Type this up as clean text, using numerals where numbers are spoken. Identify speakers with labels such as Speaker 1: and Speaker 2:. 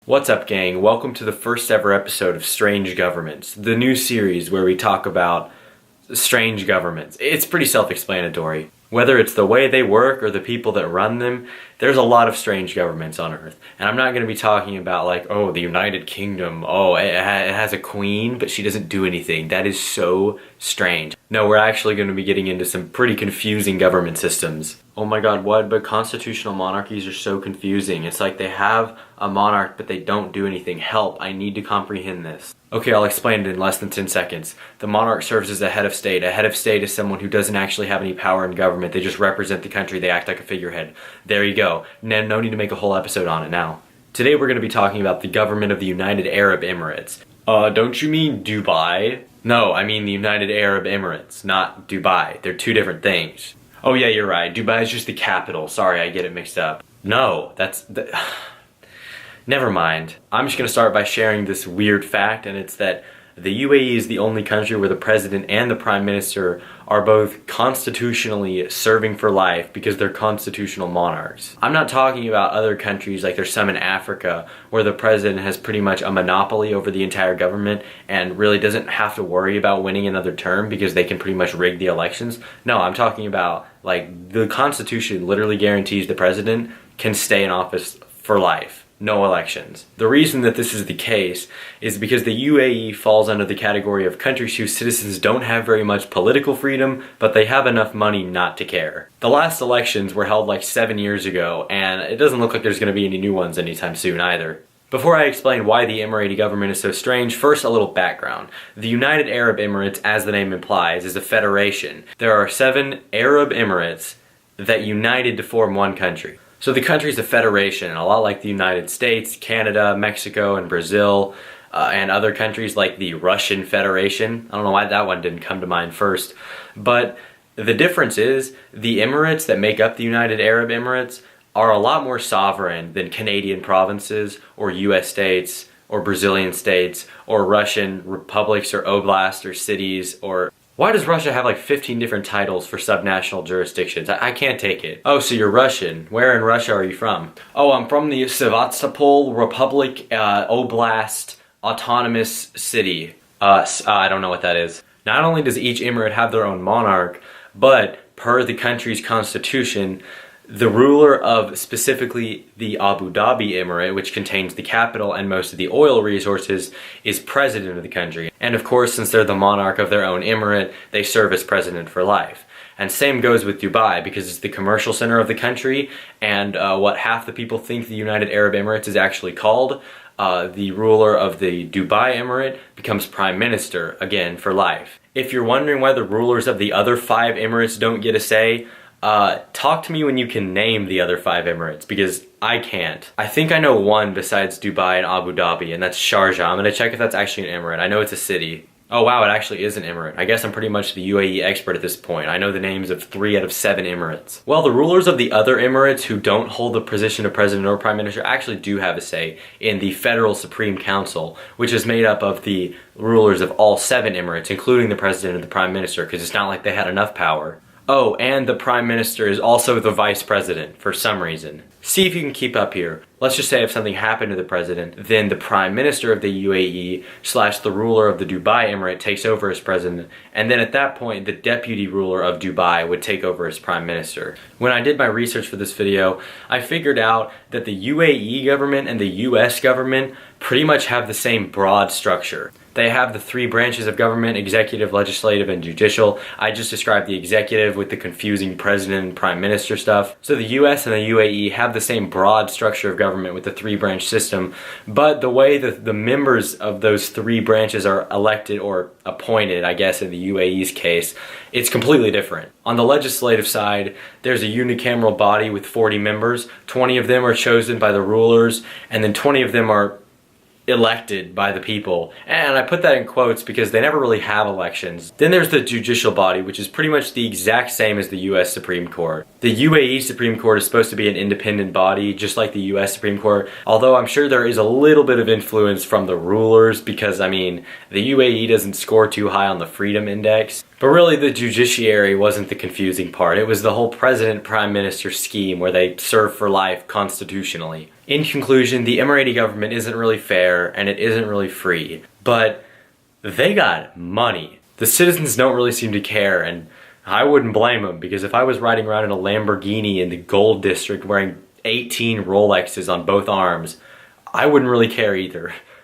Speaker 1: What's up, gang? Welcome to the first ever episode of Strange Governments, the new series where we talk about strange governments. It's pretty self-explanatory. Whether it's the way they work or the people that run them, there's a lot of strange governments on Earth. And I'm not going to be talking about like, oh, the United Kingdom, oh, it has a queen, but she doesn't do anything. That is so strange. No, we're actually going to be getting into some pretty confusing government systems. Oh my god, what? But constitutional monarchies are so confusing. It's like they have a monarch, but they don't do anything. Help, I need to comprehend this. Okay, I'll explain it in less than 10 seconds. The monarch serves as a head of state. A head of state is someone who doesn't actually have any power in government. They just represent the country. They act like a figurehead. There you go. No need to make a whole episode on it now. Today we're going to be talking about the government of the United Arab Emirates. Don't you mean Dubai? No, I mean the United Arab Emirates, not Dubai. They're two different things. Oh yeah, you're right. Dubai is just the capital. Sorry, I get it mixed up. No, never mind. I'm just going to start by sharing this weird fact, and it's that the UAE is the only country where the president and the prime minister are both constitutionally serving for life because they're constitutional monarchs. I'm not talking about other countries like there's some in Africa where the president has pretty much a monopoly over the entire government and really doesn't have to worry about winning another term because they can pretty much rig the elections. No, I'm talking about like the Constitution literally guarantees the president can stay in office for life. No elections. The reason that this is the case is because the UAE falls under the category of countries whose citizens don't have very much political freedom, but they have enough money not to care. The last elections were held like 7 years ago, and it doesn't look like there's going to be any new ones anytime soon either. Before I explain why the Emirati government is so strange, first a little background. The United Arab Emirates, as the name implies, is a federation. There are 7 Arab Emirates that united to form one country. So the country's a federation, a lot like the United States, Canada, Mexico, and Brazil, and other countries like the Russian Federation. I don't know why that one didn't come to mind first. But the difference is the Emirates that make up the United Arab Emirates are a lot more sovereign than Canadian provinces or US states or Brazilian states or Russian republics or oblasts or cities or... Why does Russia have like 15 different titles for subnational jurisdictions? I can't take it. Oh, so you're Russian. Where in Russia are you from? Oh, I'm from the Sevastopol Republic Oblast Autonomous City. I don't know what that is. Not only does each emirate have their own monarch, but per the country's constitution, the ruler of specifically the Abu Dhabi Emirate, which contains the capital and most of the oil resources, is president of the country. And of course, since they're the monarch of their own emirate, they serve as president for life. And same goes with Dubai, because it's the commercial center of the country, and what half the people think the United Arab Emirates is actually called, the ruler of the Dubai Emirate becomes prime minister, again, for life. If you're wondering why the rulers of the other 5 emirates don't get a say, talk to me when you can name the other 5 emirates, because I can't. I think I know one besides Dubai and Abu Dhabi, and that's Sharjah. I'm gonna check if that's actually an emirate. I know it's a city. Oh wow, it actually is an emirate. I guess I'm pretty much the UAE expert at this point. I know the names of 3 out of 7 emirates. Well, the rulers of the other emirates who don't hold the position of president or prime minister actually do have a say in the Federal Supreme Council, which is made up of the rulers of all 7 emirates, including the president and the prime minister, because it's not like they had enough power. Oh, and the prime minister is also the vice president for some reason. See if you can keep up here. Let's just say if something happened to the president, then the prime minister of the UAE / the ruler of the Dubai Emirate takes over as president, and then at that point the deputy ruler of Dubai would take over as prime minister. When I did my research for this video, I figured out that the UAE government and the US government pretty much have the same broad structure. They have the 3 branches of government: executive, legislative, and judicial. I just described the executive with the confusing president and prime minister stuff. So the US and the UAE have the same broad structure of government with the 3-branch system, but the way that the members of those 3 branches are elected or appointed, I guess in the UAE's case, it's completely different. On the legislative side, there's a unicameral body with 40 members. 20 of them are chosen by the rulers, and then 20 of them are elected by the people. And I put that in quotes because they never really have elections. Then there's the judicial body, which is pretty much the exact same as the US Supreme Court. The UAE Supreme Court is supposed to be an independent body, just like the US Supreme Court, although I'm sure there is a little bit of influence from the rulers because, I mean, the UAE doesn't score too high on the Freedom Index. But really the judiciary wasn't the confusing part. It was the whole president-prime minister scheme where they serve for life constitutionally. In conclusion, the Emirati government isn't really fair and it isn't really free, but they got money. The citizens don't really seem to care, and I wouldn't blame them, because if I was riding around in a Lamborghini in the gold district wearing 18 Rolexes on both arms, I wouldn't really care either.